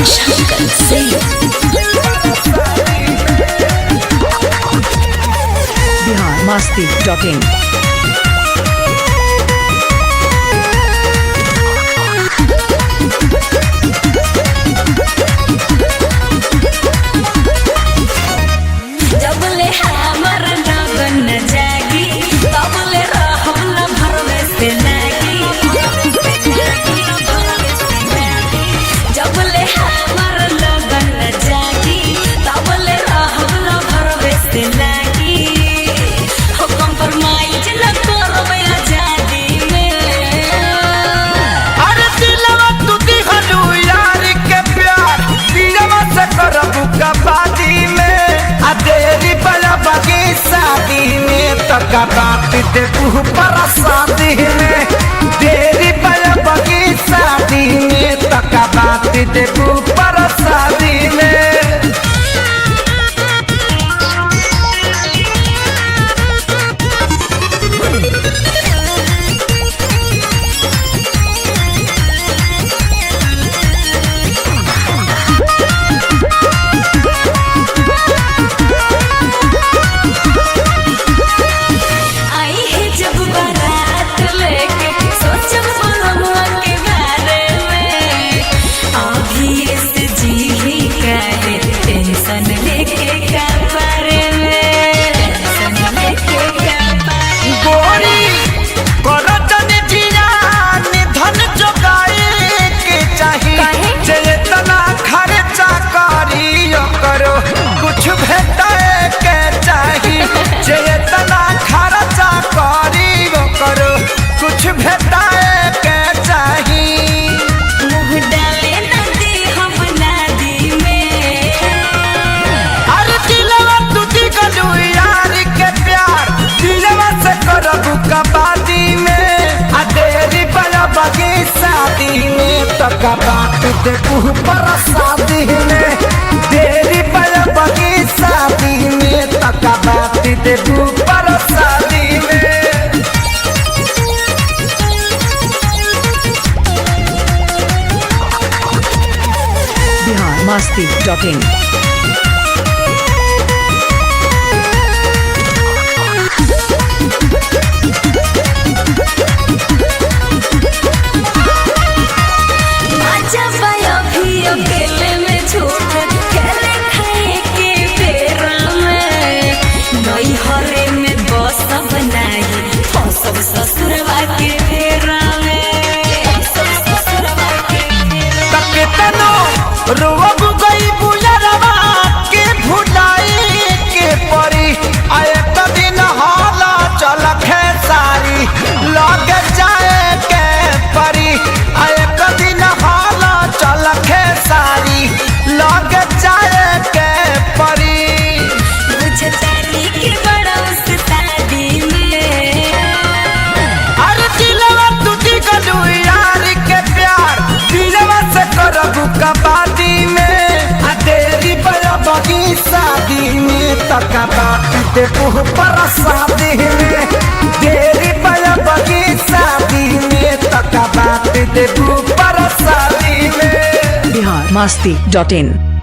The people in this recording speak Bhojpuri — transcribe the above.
शंकर सिंह। biharmasti.in। जबले हमर लगन न जागी तबले रहम न भरवे से लागी। जबले हमर लगन न जागी तबले रहम न भरवे से लागी। हो कंप्रोमाइज न करबे आजादी में। अरे दिलवा तू दिहलू यार के प्यार दिलवा से करबू कबादी में। आ तेरी बला बगी शादी में तक बात देखू पर शादी में। तेरी बला बगी शादी में तक बात देखू पर शादी में। आई है जब बारात लेके सोचब मनवा के बारे में। अभी से जी ही काहे टेंशन लेके का बारे में। टेंशन लेके का बारे में। गोरी करतन जियान धन जोगाए के चाही। काहे? जेतना खर्चा करियो करो कुछ भेटाए के चाही। जेतना खर्चा करियो करो कुछ भेटाए के चाही। मुँह डाले न दे हम नादी में। अरे दिलवा तू दिगलू यार के प्यार दिलवा से करबू कबादी में। आ तेरी बला बगी शादी में तक बात देखू पर शादी में। तेरी बला बगी शादी में तक बात देखू पर शादी में। biharmasti.in। आजा पाया भी अकेले में झूठ खेले खाए के बेरा में। नई हरे में बस बनाई सब ससुरवा के फेरा में। सब ससुरवा के फेरा में। केतनो रोब गई बुलरवा के भुलाई के परी। आए दिन हाला चल खेसारी लग जाए के परी। आए दिन हाला चल खेसारी लग जाए के परी। बुझतानी के बड़ा उस्तादी में। अरे दिलवा तू दिगलू यार के प्यार दिलवा से करबू कबादी में। आ तेरी बला बगी शादी में तक बात देखू पर शादी में। तेरी बला बगी शादी में तक बात देखू पर शादी में। biharmasti.in।